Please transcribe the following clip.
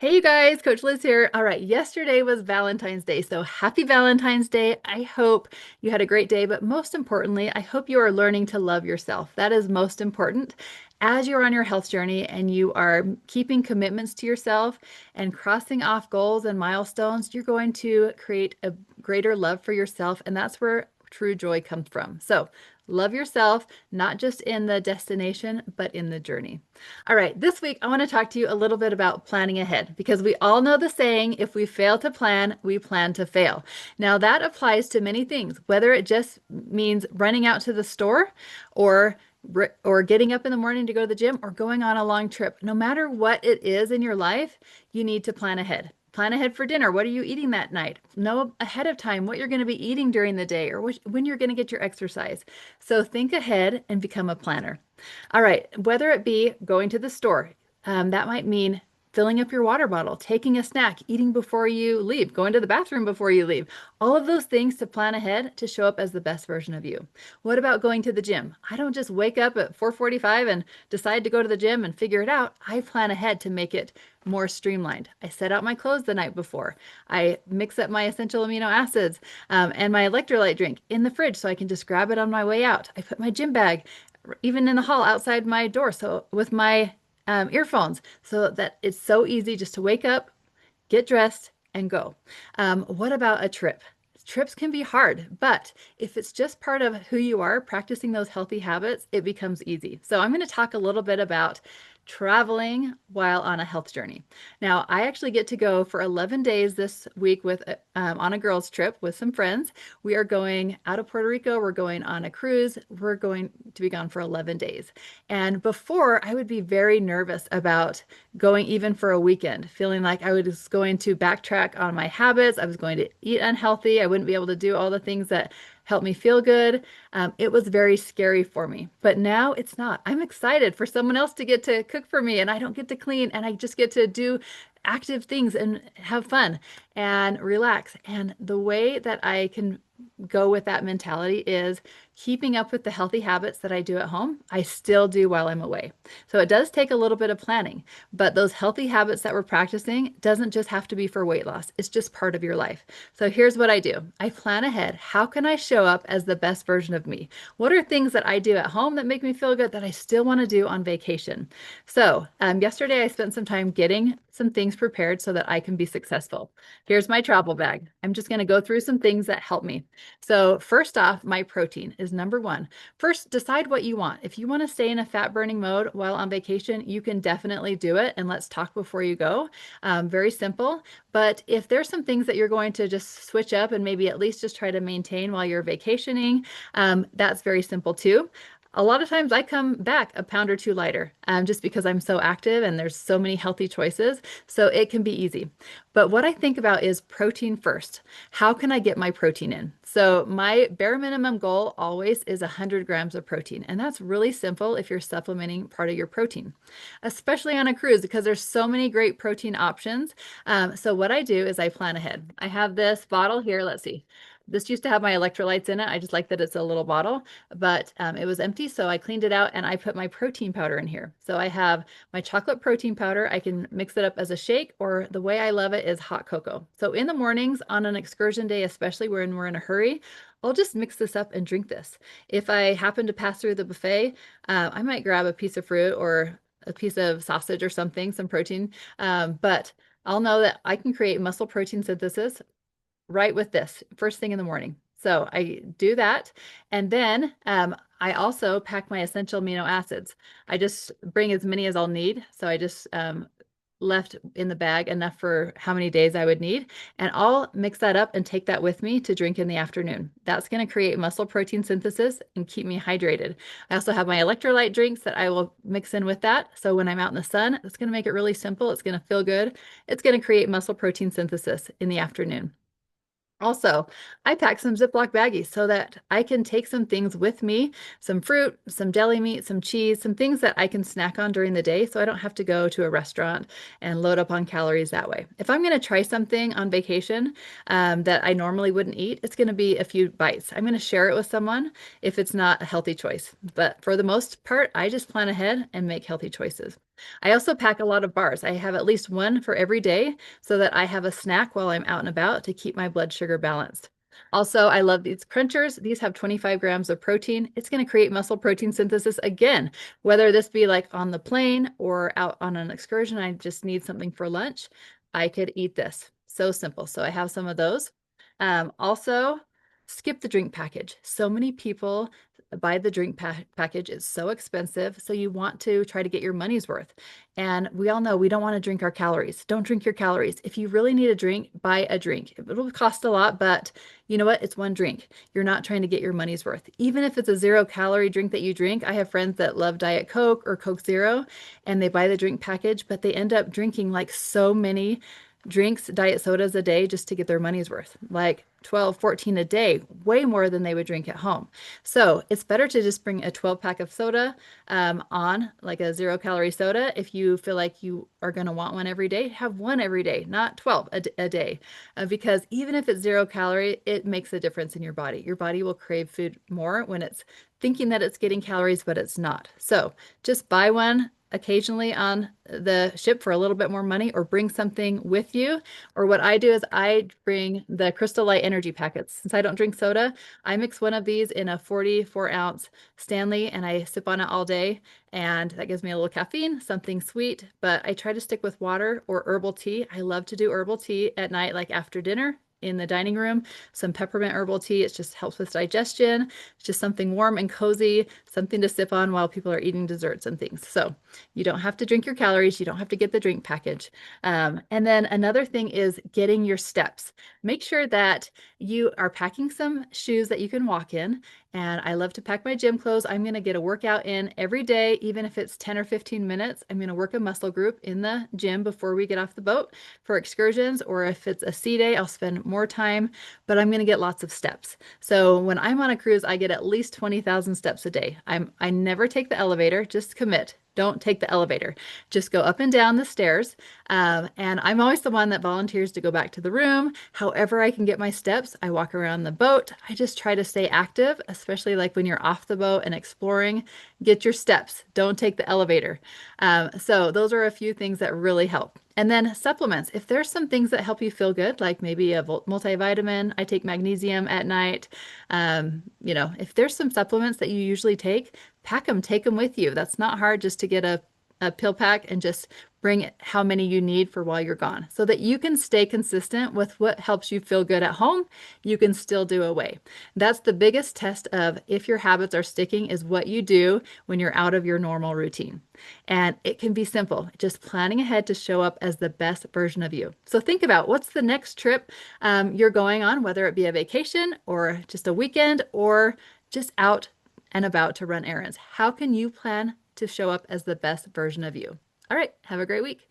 Hey you guys, Coach Liz here. All right, yesterday was Valentine's Day, so happy Valentine's Day. I hope you had a great day, but most importantly, I hope you are learning to love yourself. That is most important. As you're on your health journey and you are keeping commitments to yourself and crossing off goals and milestones, you're going to create a greater love for yourself, and that's where true joy comes from. So, love yourself, not just in the destination, but in the journey. All right, this week I want to talk to you a little bit about planning ahead because we all know the saying, if we fail to plan, we plan to fail. Now, that applies to many things, whether it just means running out to the store or getting up in the morning to go to the gym or going on a long trip. No matter what it is in your life, you need to plan ahead. Plan ahead for dinner. What are you eating that night? Know ahead of time what you're going to be eating during the day or when you're going to get your exercise. So think ahead and become a planner. All right, whether it be going to the store, that might mean filling up your water bottle, taking a snack, eating before you leave, going to the bathroom before you leave. All of those things to plan ahead to show up as the best version of you. What about going to the gym? I don't just wake up at 4:45 and decide to go to the gym and figure it out. I plan ahead to make it more streamlined. I set out my clothes the night before. I mix up my essential amino acids and my electrolyte drink in the fridge so I can just grab it on my way out. I put my gym bag even in the hall outside my door, so with my earphones, so that it's so easy just to wake up, get dressed, and go. What about a trip? Trips can be hard, but if it's just part of who you are, practicing those healthy habits, it becomes easy. So I'm going to talk a little bit about traveling while on a health journey. Now, I actually get to go for 11 days this week with on a girls trip with some friends. We are going out of Puerto Rico. We're going on a cruise. We're going to be gone for 11 days. And before, I would be very nervous about going even for a weekend, feeling like I was going to backtrack on my habits. I was going to eat unhealthy. I wouldn't be able to do all the things that help me feel good. It was very scary for me, but now it's not. I'm excited for someone else to get to cook for me, and I don't get to clean, and I just get to do active things and have fun and relax. And the way that I can go with that mentality is keeping up with the healthy habits that I do at home, I still do while I'm away. So it does take a little bit of planning, but those healthy habits that we're practicing doesn't just have to be for weight loss. It's just part of your life. So here's what I do. I plan ahead. How can I show up as the best version of me? What are things that I do at home that make me feel good that I still want to do on vacation? So yesterday I spent some time getting some things prepared so that I can be successful. Here's my travel bag. I'm just going to go through some things that help me. So first off, my protein is number one. First, decide what you want. If you want to stay in a fat burning mode while on vacation, you can definitely do it. And let's talk before you go. Very simple. But if there's some things that you're going to just switch up and maybe at least just try to maintain while you're vacationing, that's very simple too. A lot of times I come back a pound or two lighter just because I'm so active and there's so many healthy choices. So it can be easy. But what I think about is protein first. How can I get my protein in? So my bare minimum goal always is 100 grams of protein. And that's really simple if you're supplementing part of your protein, especially on a cruise because there's so many great protein options. So what I do is I plan ahead. I have this bottle here. Let's see. This used to have my electrolytes in it. I just like that it's a little bottle, but it was empty. So I cleaned it out and I put my protein powder in here. So I have my chocolate protein powder. I can mix it up as a shake, or the way I love it is hot cocoa. So in the mornings on an excursion day, especially when we're in a hurry, I'll just mix this up and drink this. If I happen to pass through the buffet, I might grab a piece of fruit or a piece of sausage or something, some protein. But I'll know that I can create muscle protein synthesis right with this first thing in the morning. So I do that. And then I also pack my essential amino acids. I just bring as many as I'll need. So I just left in the bag enough for how many days I would need. And I'll mix that up and take that with me to drink in the afternoon. That's going to create muscle protein synthesis and keep me hydrated. I also have my electrolyte drinks that I will mix in with that. So when I'm out in the sun, it's going to make it really simple. It's going to feel good. It's going to create muscle protein synthesis in the afternoon. Also, I pack some Ziploc baggies so that I can take some things with me, some fruit, some deli meat, some cheese, some things that I can snack on during the day so I don't have to go to a restaurant and load up on calories that way. If I'm going to try something on vacation that I normally wouldn't eat, it's going to be a few bites. I'm going to share it with someone if it's not a healthy choice. But for the most part, I just plan ahead and make healthy choices. I also pack a lot of bars. I have at least one for every day so that I have a snack while I'm out and about to keep my blood sugar balanced. Also, I love these crunchers. These have 25 grams of protein. It's going to create muscle protein synthesis again, whether this be like on the plane or out on an excursion. I just need something for lunch. I could eat this. So simple. So I have some of those. Also, skip the drink package. So many people buy the drink package. It's so expensive. So you want to try to get your money's worth. And we all know we don't want to drink our calories. Don't drink your calories. If you really need a drink, buy a drink. It'll cost a lot, but you know what? It's one drink. You're not trying to get your money's worth. Even if it's a 0 calorie drink that you drink, I have friends that love Diet Coke or Coke Zero and they buy the drink package, but they end up drinking like so many drinks, diet sodas a day just to get their money's worth, like 12, 14 a day, way more than they would drink at home. So it's better to just bring a 12 pack of soda on, like a 0 calorie soda. If you feel like you are going to want one every day, have one every day, not 12 a day. Because even if it's 0 calorie, it makes a difference in your body. Your body will crave food more when it's thinking that it's getting calories, but it's not. So just buy one occasionally on the ship for a little bit more money or bring something with you. Or what I do is I bring the Crystal Light energy packets. Since I don't drink soda, I mix one of these in a 44-ounce Stanley and I sip on it all day. And that gives me a little caffeine, something sweet, but I try to stick with water or herbal tea. I love to do herbal tea at night, like after dinner in the dining room, some peppermint herbal tea. It just helps with digestion. It's just something warm and cozy, something to sip on while people are eating desserts and things. So you don't have to drink your calories. You don't have to get the drink package. And then another thing is getting your steps. Make sure that you are packing some shoes that you can walk in. And I love to pack my gym clothes. I'm going to get a workout in every day, even if it's 10 or 15 minutes. I'm going to work a muscle group in the gym before we get off the boat for excursions, or if it's a sea day, I'll spend more time, but I'm going to get lots of steps. So when I'm on a cruise, I get at least 20,000 steps a day. I never take the elevator, just commit. Don't take the elevator. Just go up and down the stairs. And I'm always the one that volunteers to go back to the room. However, I can get my steps. I walk around the boat. I just try to stay active, especially like when you're off the boat and exploring. Get your steps. Don't take the elevator. So those are a few things that really help. And then supplements. If there's some things that help you feel good, like maybe a multivitamin, I take magnesium at night. If there's some supplements that you usually take, pack them, take them with you. That's not hard just to get a pill pack and just bring how many you need for while you're gone so that you can stay consistent with what helps you feel good at home. You can still do away. That's the biggest test of if your habits are sticking is what you do when you're out of your normal routine. And it can be simple, just planning ahead to show up as the best version of you. So think about what's the next trip you're going on, whether it be a vacation or just a weekend or just out and about to run errands. How can you plan to show up as the best version of you? All right, have a great week.